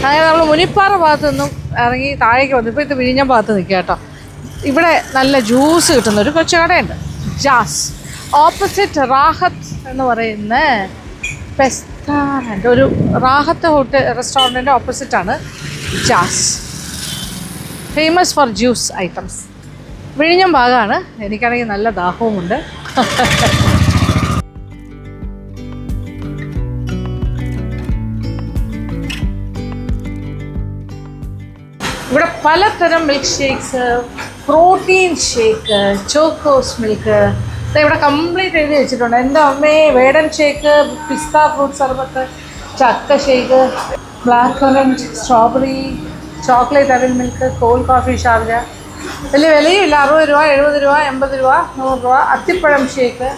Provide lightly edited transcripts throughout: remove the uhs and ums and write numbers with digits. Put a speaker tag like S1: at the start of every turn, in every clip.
S1: അങ്ങനെ നമ്മൾ മുനിപ്പാറ ഭാഗത്തു നിന്നും ഇറങ്ങി താഴേക്ക് വന്നു. ഇപ്പോൾ ഇത് വിഴിഞ്ഞം ഭാഗത്ത് നിൽക്കുക കേട്ടോ. ഇവിടെ നല്ല ജ്യൂസ് കിട്ടുന്ന ഒരു കൊച്ചു കടയുണ്ട്, ജാസ്. ഓപ്പോസിറ്റ് റാഹത്ത് എന്ന് പറയുന്ന റെസ്റ്റോറൻറ്റ്, ഒരു റാഹത്ത് റെസ്റ്റോറൻറ്റിൻ്റെ ഓപ്പോസിറ്റാണ് Jazz. Famous for juice items. വിഴിഞ്ഞം ഭാഗമാണ്. എനിക്കാണെങ്കിൽ നല്ല ദാഹവുമുണ്ട്. ഇവിടെ പലതരം milk shakes, protein shake, chocos milk, ഇവിടെ കംപ്ലീറ്റ് എഴുതി വെച്ചിട്ടുണ്ട്. എൻ്റെ അമ്മേ, വേടൻ ഷേക്ക്, പിസ്ത ഫ്രൂട്ട് സർബത്ത്, ചക്ക shake, black orange, strawberry, chocolate അവിൽ മിൽക്ക്, കോൾഡ് കോഫി ഷാർജ. വലിയ വിലയുമില്ല, 60 രൂപ, 70 രൂപ, 80 രൂപ, 100 രൂപ. അത്തിപ്പഴം ഷേക്ക്,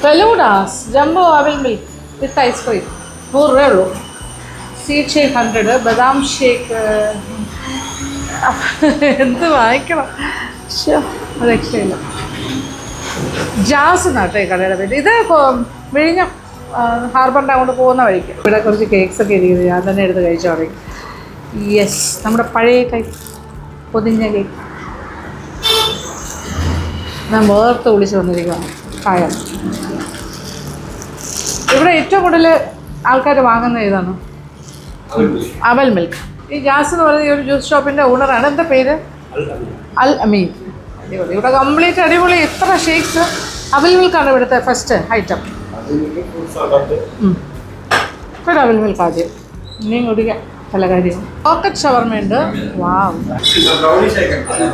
S1: ഫെലൂഡാസ് ജംബോ അവിൽ മിൽക്ക് വിത്ത് ഐസ്ക്രീം 100 രൂപയേ ഉള്ളൂ. സീഡ് ഷേക്ക് 100, ബദാം ഷേക്ക്. എന്ത് വാങ്ങിക്കണം, അത് രക്ഷയില്ല. ജാസ് നാട്ടെ കടയുടെ പേര്. ഇത് വിഴിഞ്ഞം ഹാർബറിൻ്റെ അങ്ങോട്ട് പോകുന്ന വഴിക്ക് ഇവിടെ കുറച്ച് കേക്ക്സൊക്കെ ഇരിക്കുന്നത്. ഞാൻ തന്നെ എടുത്ത് കഴിച്ചു തുടങ്ങി. യെസ്, നമ്മുടെ പഴയ പൊതിഞ്ഞ കേക്ക്. ഞാൻ വേർത്ത് വിളിച്ച് വന്നിരിക്കുകയാണ്. കായം ഇവിടെ ഏറ്റവും കൂടുതൽ ആൾക്കാർ വാങ്ങുന്ന ഏതാണ്? അവൽ മിൽക്ക്. ഈ ജാസ് എന്ന് പറയുന്ന ഈ ഒരു ജ്യൂസ് ഷോപ്പിൻ്റെ ഓണറാണ്. എന്താ പേര്? അൽ അമീൻ. അടിപൊളി. ഇവിടെ കംപ്ലീറ്റ് അടിപൊളി. എത്ര ഷേക്സ്. അവൽ മിൽക്കാണ് ഇവിടുത്തെ ഫസ്റ്റ് ഐറ്റം. ഒരു അവൽ മിൽക്ക് ആദ്യം, ഇനിയും കുടിക്കാം പല കാര്യവും. പോക്കറ്റ് ഷവർമയുണ്ട്. വാവ്.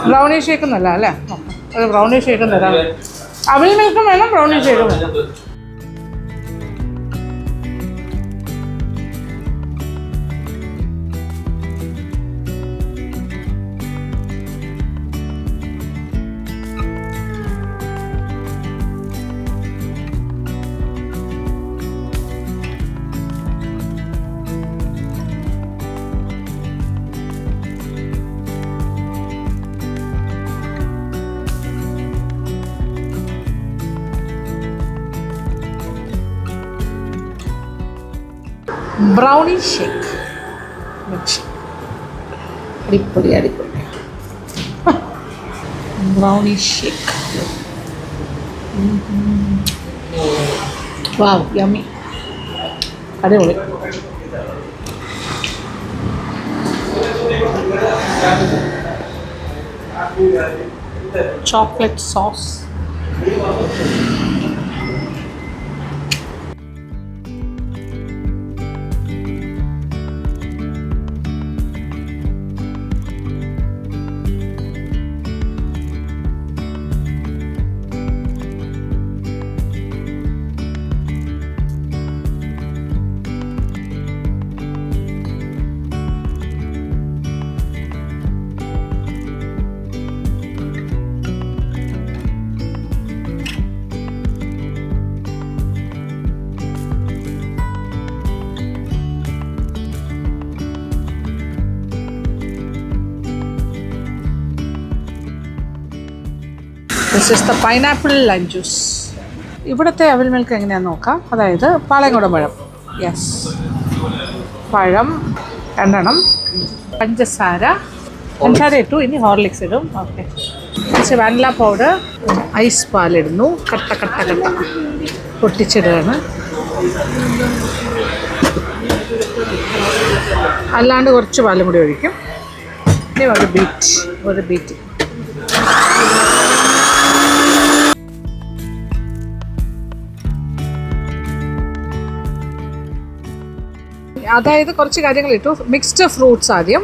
S1: ബ്രൗണി ഷേക്ക് എന്നല്ല അല്ലേ? ഒരു ബ്രൗണി ഷേക്കും തരാം. അവൽ മിൽക്കും വേണം, ബ്രൗണി ഷേക്കും വേണം. Brownie shake. അടിപൊളി അടിപൊളി ബ്രൗണി ഷേക്ക്. വാവ്, യമ്മി. അടിപൊളി. Chocolate sauce. This is the pineapple lime juice. ഇവിടുത്തെ അവൽ മിൽക്ക് എങ്ങനെയാണെന്ന് നോക്കാം. അതായത് പാളയംകോടൻ പഴം. യെസ്, പഴം 2 എണ്ണം, പഞ്ചസാര ഇട്ടു, ഇനി ഹോർലിക്സ് ഇടും. ഓക്കെ, കുറച്ച് വാനില പൗഡർ, ഐസ് പാലിടുന്നു. കട്ട കട്ട കട്ട പൊട്ടിച്ചിടുകയാണ്. അല്ലാണ്ട് കുറച്ച് പാലും കൂടി ഒഴിക്കും. ഇനി ഒരു ബീറ്റ്. അതായത് കുറച്ച് കാര്യങ്ങൾ ഇട്ടു. മിക്സ്ഡ് ഫ്രൂട്ട്സ് ആദ്യം,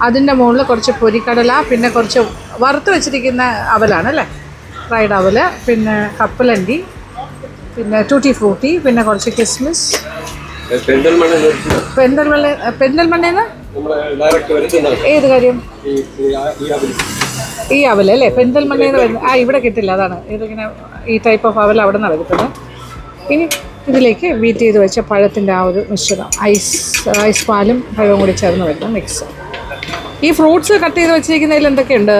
S1: അതിൻ്റെ മുകളിൽ കുറച്ച് പൊരിക്കടല, പിന്നെ കുറച്ച് വറുത്ത് വെച്ചിരിക്കുന്ന അവലാണ് അല്ലേ, ഫ്രൈഡ് അവൽ, പിന്നെ കപ്പലണ്ടി, പിന്നെ ടൂട്ടി ഫ്രൂട്ടി, പിന്നെ കുറച്ച് കിസ്മിസ്. പെരിന്തൽമണ്ണേന്ന് ഏത് കാര്യം? ഈ അവലല്ലേ പെരിന്തൽമണ്ണേന്ന് വരുന്നത്. ഇവിടെ കിട്ടില്ല, അതാണ് ഇതിങ്ങനെ ഈ ടൈപ്പ് ഓഫ് അവൽ അവിടെ നിന്നാണ് കിട്ടുന്നത്. ഇനി ഇതിലേക്ക് ബീറ്റ് ചെയ്ത് വെച്ച പഴത്തിൻ്റെ ആ ഒരു മിശ്രിതം, ഐസ് പാലും പഴവും കൂടി ചേർന്ന് വരുന്ന മിക്സ്. ഈ ഫ്രൂട്ട്സ് കട്ട് ചെയ്ത് വെച്ചിരിക്കുന്നതിൽ എന്തൊക്കെയുണ്ട്?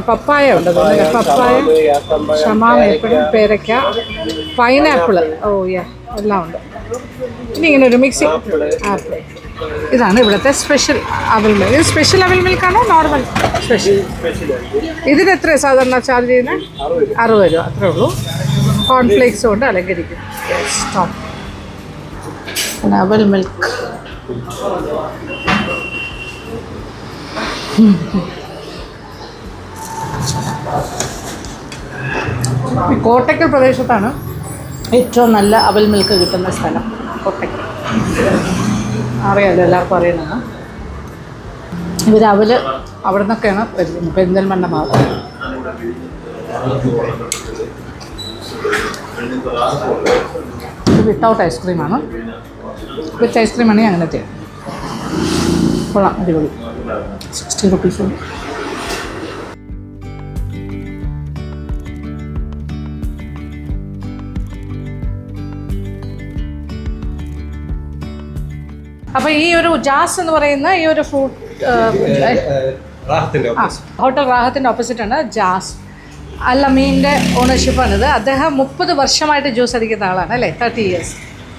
S1: പപ്പായ ഉണ്ട്, പപ്പായ, ഷമാം, ഏപ്പിൾ, പേരയ്ക്ക, പൈനാപ്പിൾ, ഓ യാ, എല്ലാം ഉണ്ട്. ഇനി ഇങ്ങനെ ഒരു മിക്സി, ആപ്പിൾ, ഇതാണ് ഇവിടുത്തെ സ്പെഷ്യൽ അവൽ മിൽക്ക്. ഇത് സ്പെഷ്യൽ അവൽ മിൽക്കാണോ നോർമൽ സ്പെഷ്യൽ? ഇതിന് എത്ര സാധാരണ ചാർജ് ചെയ്യുന്നത്? 60 രൂപ, അത്രേ ഉള്ളൂ. കോൺഫ്ലേക്സ് കൊണ്ട് അലങ്കരിക്കും. സ്റ്റോപ്പ്. അവൽ മിൽക്ക്. കോട്ടക്കൽ പ്രദേശത്താണ് ഏറ്റവും നല്ല അവൽ മിൽക്ക് കിട്ടുന്ന സ്ഥലം. കോട്ടക്കൽ അറിയാമല്ലോ, എല്ലാവർക്കും അറിയുന്നതാണ്. ഇവർ അവൽ അവിടെ നിന്നൊക്കെയാണ് വരുന്നത്, പെരിന്തൽമണ്ണ ഭാഗത്ത്. ഇത് വിത്തൗട്ട് ഐസ്ക്രീമാണ്. വിത്ത് ഐസ്ക്രീമാണെങ്കിൽ അങ്ങനെ ചെയ്യാം. കൊള്ളാം, അടിപൊളി. 60 റുപ്പീസ്. അപ്പോൾ ഈ ഒരു ജാസ് എന്ന് പറയുന്ന ഈ ഒരു ഫ്രൂട്ട് ഹോട്ടൽ റാഹത്തിൻ്റെ ഓപ്പോസിറ്റാണ് ജാസ്. അൽ അമീൻ്റെ ഓണർഷിപ്പാണിത്. അദ്ദേഹം 30 വർഷമായിട്ട് ജ്യൂസ് അടിക്കുന്ന ആളാണ് അല്ലേ, 30 ഇയേഴ്സ്.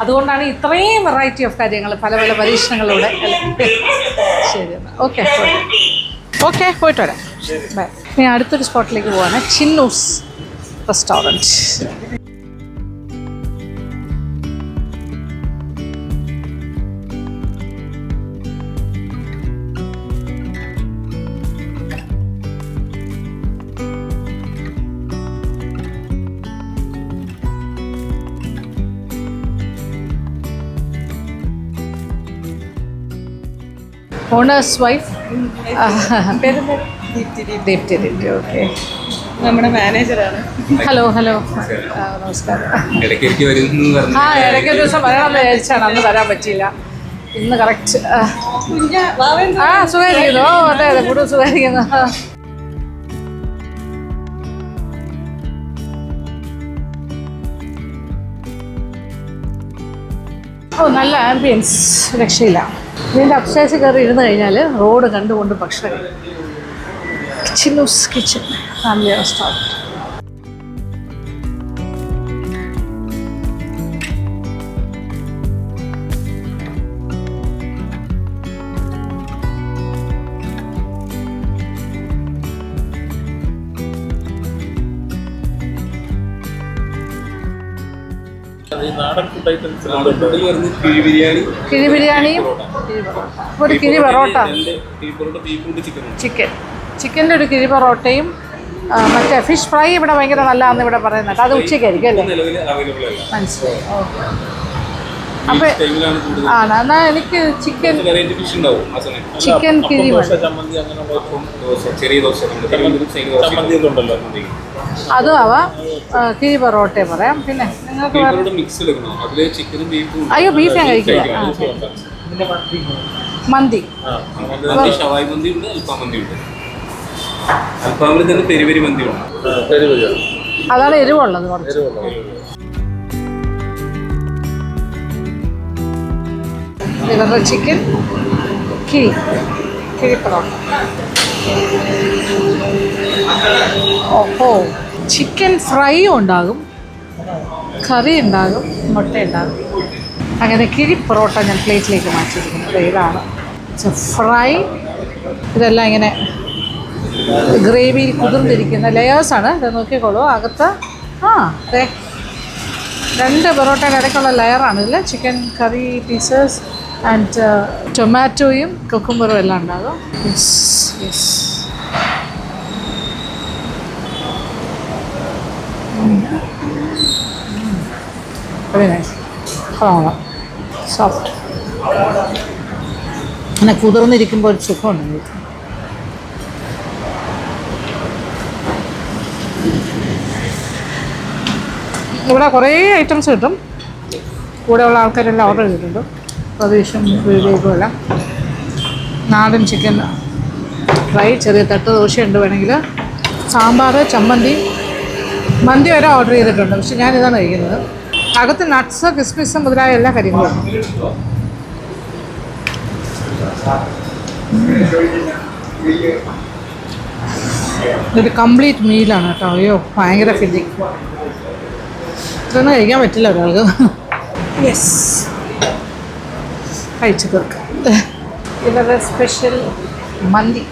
S1: അതുകൊണ്ടാണ് ഇത്രയും വെറൈറ്റി ഓഫ് കാര്യങ്ങൾ, പല പല പരീക്ഷണങ്ങളിലൂടെ അല്ലേ. ശരി, ഓക്കെ ഓക്കെ, പോയിട്ട് വരാം. ബൈ. ഇനി അടുത്തൊരു സ്പോട്ടിലേക്ക് പോവാണ്, Chinnu's restaurant. Owner's wife Deepthi. Okay,
S2: നമ്മുടെ മാനേജറാണ്.
S1: ഹലോ ഹലോ, നമസ്കാരം. ഇടയ്ക്കൊരു ദിവസം വരാമെന്ന് വിചാരിച്ചാണ്, അന്ന് വരാൻ പറ്റിയില്ല. ഇന്ന് കറക്റ്റ്. സുഖമായിരിക്കുന്നു. അതെ അതെ, കൂടുതൽ സുഖമായിരിക്കുന്നു. നല്ല ആംബിയൻസ്, രക്ഷയില്ല. ഇതിൻ്റെ അപ്സ്റ്റേഴ്സ് കയറി ഇരുന്ന് കഴിഞ്ഞാൽ റോഡ് കണ്ടുകൊണ്ട് ഭക്ഷണം. Chinnoos kitchen family restaurant. കിഴി ബിരിയാണിയും ഒരു കിഴി പൊറോട്ട, ചിക്കൻ്റെ ഒരു കിഴി പൊറോട്ടയും മറ്റേ ഫിഷ് ഫ്രൈ ഇവിടെ ഭയങ്കര നല്ലതാണെന്ന് ഇവിടെ പറയുന്നുണ്ട്. അത് ഉച്ചയ്ക്കായിരിക്കും അല്ലേ? മനസ്സിലായി. ഓക്കെ. അപ്പോൾ ആണ്, എന്നാൽ എനിക്ക് ചിക്കൻ കിഴി അതും അവ കിഴി പൊറോട്ടയും പറയാം. പിന്നെ നിങ്ങൾക്ക് അയ്യോ, ബീഫ് ഞാൻ കഴിക്കില്ല. മന്തി, അതാണ് എരിവുള്ളത് കുറച്ച്. ഇവരുടെ ചിക്കൻ കിഴി പൊറോട്ട. ഓഹോ, ചിക്കൻ ഫ്രൈയും ഉണ്ടാകും, കറി ഉണ്ടാകും, മുട്ട ഉണ്ടാകും. അങ്ങനെ കിഴി പൊറോട്ട ഞാൻ പ്ലേറ്റിലേക്ക് മാറ്റിയിരിക്കുന്നത്. ഇതാണ് ഫ്രൈ. ഇതെല്ലാം ഇങ്ങനെ ഗ്രേവിയിൽ കുതിർന്നിരിക്കുന്ന ലെയേഴ്സാണ്. ഇത് നോക്കിക്കോളൂ, അകത്ത് അതെ 2 പൊറോട്ടയുടെ ഇടയ്ക്കുള്ള ലെയറാണ് ഇതിൽ. ചിക്കൻ കറി പീസസ് ആൻഡ് ടൊമാറ്റോയും കുക്കുംബറും എല്ലാം ഉണ്ടാകും. Very nice. സോഫ്റ്റ്. അങ്ങനെ കുതിർന്നിരിക്കുമ്പോൾ ഒരു സുഖമുണ്ട്. ഇവിടെ കുറേ ഐറ്റംസ് കിട്ടും. കൂടെയുള്ള ആൾക്കാരെല്ലാം ഓർഡർ ചെയ്തിട്ടുണ്ട്. പ്രതീക്ഷയും വിവേകുമെല്ലാം. നാടൻ ചിക്കൻ ഫ്രൈ, ചെറിയ തട്ട് ദോശയുണ്ട്, വേണമെങ്കിൽ സാമ്പാർ, ചമ്മന്തി, മന്തി വരെ ഓർഡർ ചെയ്തിട്ടുണ്ട്. പക്ഷെ ഞാനിതാണ് കഴിക്കുന്നത്. അകത്ത് നട്ട്സ്, കിസ്മിസ് മുതലായ എല്ലാ കാര്യങ്ങളും. ഇതൊരു കംപ്ലീറ്റ് മീലാണ് കേട്ടോ. അയ്യോ, ഭയങ്കര ഫില്ലിങ്. ഇതൊന്നും കഴിക്കാൻ പറ്റില്ല ഒരാൾക്ക്. യെസ്, കഴിച്ചു തീർക്കാം. ഇവരുടെ സ്പെഷ്യൽ മന്തി.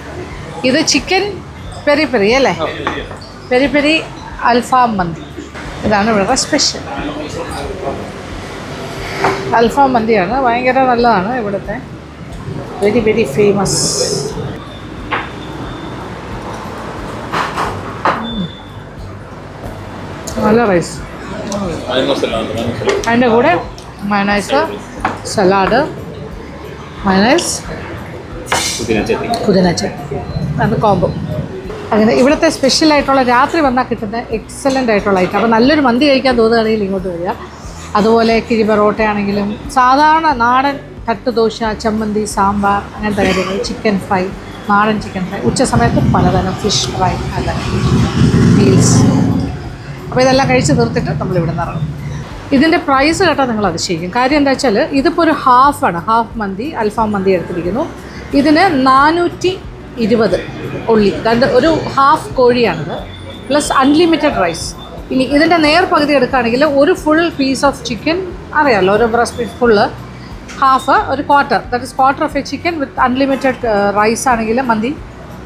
S1: ഇത് ചിക്കൻ പെരി പെരി അല്ലേ? പെരി പെരി അൽഫാം മന്തി. ഇതാണ് ഇവരുടെ സ്പെഷ്യൽ. അൽഫാം മന്തിയാണ്, ഭയങ്കര നല്ലതാണ് ഇവിടുത്തെ, വെരി വെരി ഫേമസ്. നല്ല റൈസ്, അതിൻ്റെ കൂടെ മയണൈസ്, സലാഡ്, മയണൈസ്, പുതിന ചട്നി, അത് കോംബോ. അങ്ങനെ ഇവിടുത്തെ സ്പെഷ്യലായിട്ടുള്ള രാത്രി വന്നാൽ കിട്ടുന്ന എക്സലൻ്റ് ആയിട്ടുള്ള ഐറ്റം. അപ്പോൾ നല്ലൊരു മന്തി കഴിക്കാൻ തോന്നുകയാണെങ്കിൽ ഇങ്ങോട്ട് വരിക. അതുപോലെ കിഴി പൊറോട്ട ആണെങ്കിലും സാധാരണ നാടൻ തട്ടുദോശ, ചമ്മന്തി, സാമ്പാർ, അങ്ങനത്തെ കാര്യങ്ങൾ, ചിക്കൻ ഫ്രൈ, നാടൻ ചിക്കൻ ഫ്രൈ, ഉച്ച സമയത്ത് പലതരം ഫിഷ് ഫ്രൈ, അല്ല മീൽസ്. അപ്പോൾ ഇതെല്ലാം കഴിച്ച് തീർത്തിട്ട് നമ്മളിവിടെ നിന്ന് ഇറങ്ങും. ഇതിൻ്റെ പ്രൈസ് കേട്ടാൽ നിങ്ങൾ അതിശയിക്കും. കാര്യം എന്താ വെച്ചാൽ ഇതിപ്പോൾ ഒരു ഹാഫാണ്, ഹാഫ് മന്തി, അൽഫാം മന്തി എടുത്തിരിക്കുന്നു. ഇതിന് 420 ഉള്ളി, ഒരു ഹാഫ് കോഴിയാണിത്, പ്ലസ് അൺലിമിറ്റഡ് റൈസ്. ഇനി ഇതിൻ്റെ നേർപകുതി എടുക്കുകയാണെങ്കിൽ ഒരു ഫുൾ പീസ് ഓഫ് ചിക്കൻ, അറിയാമല്ലോ, ഒരു ബ്രസ്റ്റ് പീസ് ഫുള്ള്, ഹാഫ് ഒരു quarter, that is quarter of a chicken with unlimited rice ആണെങ്കിൽ മന്തി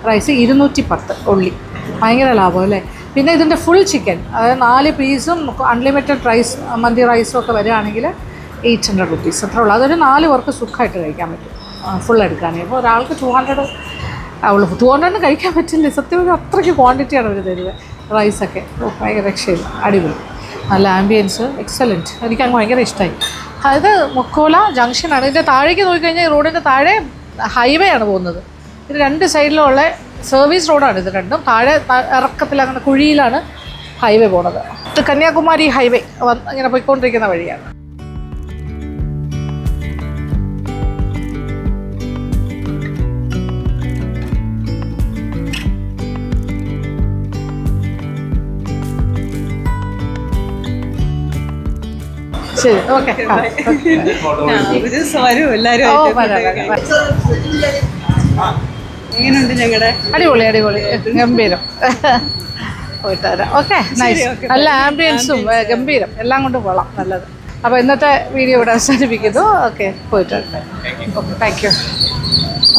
S1: റൈസ് 210 ഉള്ളി. ഭയങ്കര ലാഭം അല്ലേ? പിന്നെ ഇതിൻ്റെ ഫുൾ ചിക്കൻ, അതായത് 4 പീസും അൺലിമിറ്റഡ് റൈസ്, മന്തി റൈസും ഒക്കെ വരികയാണെങ്കിൽ 800 റുപ്പീസ്, അത്രേ ഉള്ളൂ. അതൊരു 4 പേർക്ക് സുഖമായിട്ട് കഴിക്കാൻ പറ്റും ഫുൾ എടുക്കുകയാണെങ്കിൽ. അപ്പോൾ ഒരാൾക്ക് 200 അവൾ 200 കഴിക്കാൻ പറ്റില്ല സത്യം. ഒരു അത്രയ്ക്ക് ക്വാണ്ടിറ്റിയാണ് അവർ തരുന്നത് റൈസൊക്കെ. ഭയങ്കര രക്ഷയില്ല, അടിപൊളി, നല്ല ആംബിയൻസ്, എക്സലൻറ്റ്. എനിക്കങ്ങ് ഭയങ്കര ഇഷ്ടമായി. അത് മുക്കോല ജംഗ്ഷനാണ്. ഇതിൻ്റെ താഴേക്ക് നോക്കിക്കഴിഞ്ഞാൽ റോഡിൻ്റെ താഴെ ഹൈവേ ആണ് പോകുന്നത്. ഇത് 2 സൈഡിലുള്ള സർവീസ് റോഡാണ് ഇത് രണ്ടും. താഴെ ഇറക്കത്തിൽ അങ്ങനെ കുഴിയിലാണ് ഹൈവേ പോണത്. ഇത് കന്യാകുമാരി ഹൈവേ ഇങ്ങനെ പോയിക്കൊണ്ടിരിക്കുന്ന വഴിയാണ്. ശരി, ഓക്കെ.
S2: എങ്ങനെയുണ്ട് ഞങ്ങളുടെ?
S1: അടിപൊളി അടിപൊളി, ഗംഭീരം. പോയിട്ട് വരാം. ഓക്കെ, നൈസ്, നല്ല ആംബിയൻസും ഗംഭീരം, എല്ലാം കൊണ്ടും കൊള്ളാം, നല്ലത്. അപ്പോൾ ഇന്നത്തെ വീഡിയോ ഇവിടെ അവസാനിപ്പിക്കുന്നു. ഓക്കെ, പോയിട്ട് വരാം. Okay, thank you.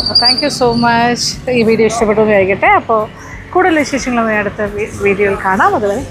S1: അപ്പോൾ താങ്ക് യു സോ മച്ച്. ഈ വീഡിയോ ഇഷ്ടപ്പെട്ടു എന്ന് ആയിരിക്കട്ടെ. അപ്പോൾ കൂടുതൽ വിശേഷങ്ങളും അടുത്ത വീഡിയോയിൽ കാണാം. അതുവരെ